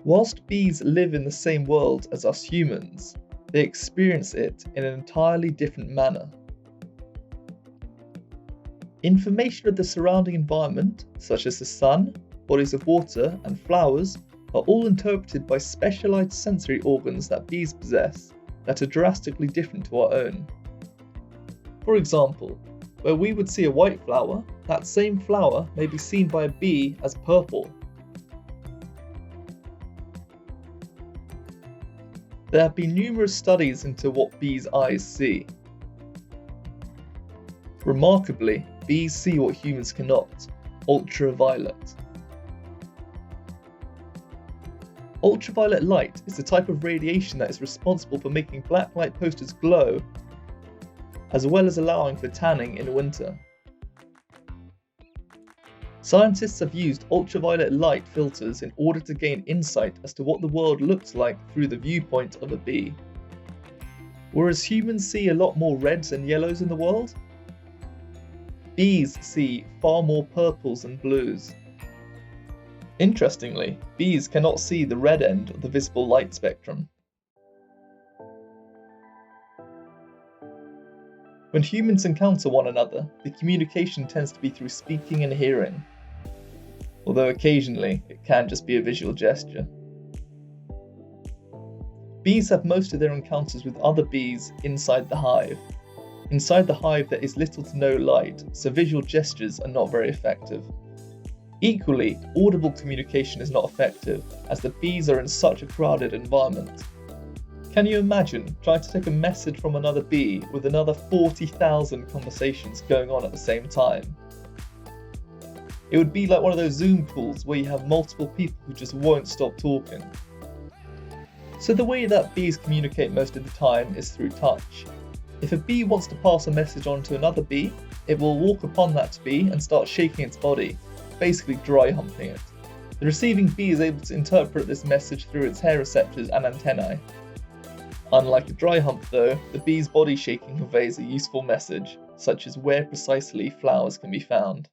Whilst bees live in the same world as us humans, they experience it in an entirely different manner. Information of the surrounding environment, such as the sun, bodies of water, and flowers, are all interpreted by specialized sensory organs that bees possess that are drastically different to our own. For example, where we would see a white flower, that same flower may be seen by a bee as purple. There have been numerous studies into what bees' eyes see. Remarkably, bees see what humans cannot: ultraviolet. Ultraviolet light is the type of radiation that is responsible for making black light posters glow, as well as allowing for tanning in winter. Scientists have used ultraviolet light filters in order to gain insight as to what the world looks like through the viewpoint of a bee. Whereas humans see a lot more reds and yellows in the world, bees see far more purples and blues. Interestingly, bees cannot see the red end of the visible light spectrum. When humans encounter one another, the communication tends to be through speaking and hearing, although occasionally it can just be a visual gesture. Bees have most of their encounters with other bees inside the hive. Inside the hive there is little to no light, so visual gestures are not very effective. Equally, audible communication is not effective, as the bees are in such a crowded environment. Can you imagine trying to take a message from another bee with another 40,000 conversations going on at the same time? It would be like one of those Zoom calls where you have multiple people who just won't stop talking. So the way that bees communicate most of the time is through touch. If a bee wants to pass a message on to another bee, it will walk upon that bee and start shaking its body, basically dry humping it. The receiving bee is able to interpret this message through its hair receptors and antennae. Unlike a dry hump though, the bee's body shaking conveys a useful message, such as where precisely flowers can be found.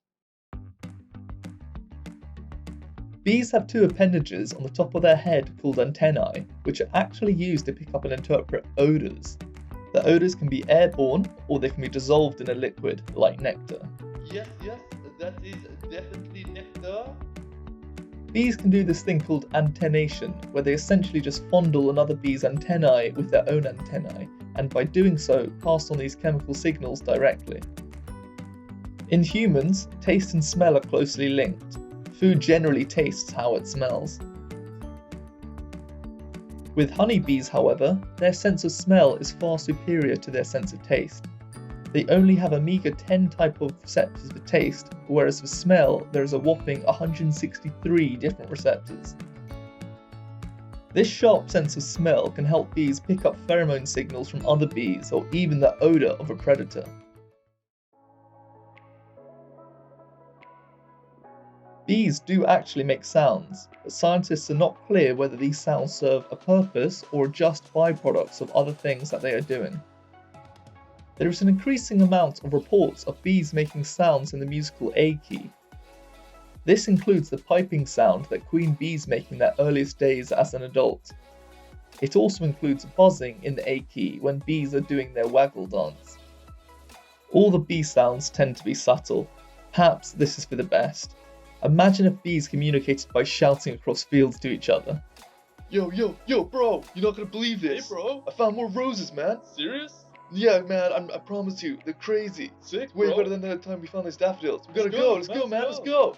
Bees have two appendages on the top of their head called antennae, which are actually used to pick up and interpret odours. The odours can be airborne, or they can be dissolved in a liquid, like nectar. Yes, that is definitely nectar. Bees can do this thing called antennation, where they essentially just fondle another bee's antennae with their own antennae, and by doing so, pass on these chemical signals directly. In humans, taste and smell are closely linked. Food generally tastes how it smells. With honeybees, however, their sense of smell is far superior to their sense of taste. They only have a meager 10 type of receptors for taste, whereas for smell there is a whopping 163 different receptors. This sharp sense of smell can help bees pick up pheromone signals from other bees or even the odour of a predator. Bees do actually make sounds, but scientists are not clear whether these sounds serve a purpose or are just byproducts of other things that they are doing. There is an increasing amount of reports of bees making sounds in the musical A key. This includes the piping sound that queen bees make in their earliest days as an adult. It also includes buzzing in the A key when bees are doing their waggle dance. All the bee sounds tend to be subtle. Perhaps this is for the best. Imagine if bees communicated by shouting across fields to each other. Yo, bro, you're not gonna believe this. Hey, bro, I found more roses, man. Serious? Yeah, man, I promise you, they're crazy. Sick, Way bro. better than the time we found those daffodils. We gotta Let's go, go, let's go, man, let's go.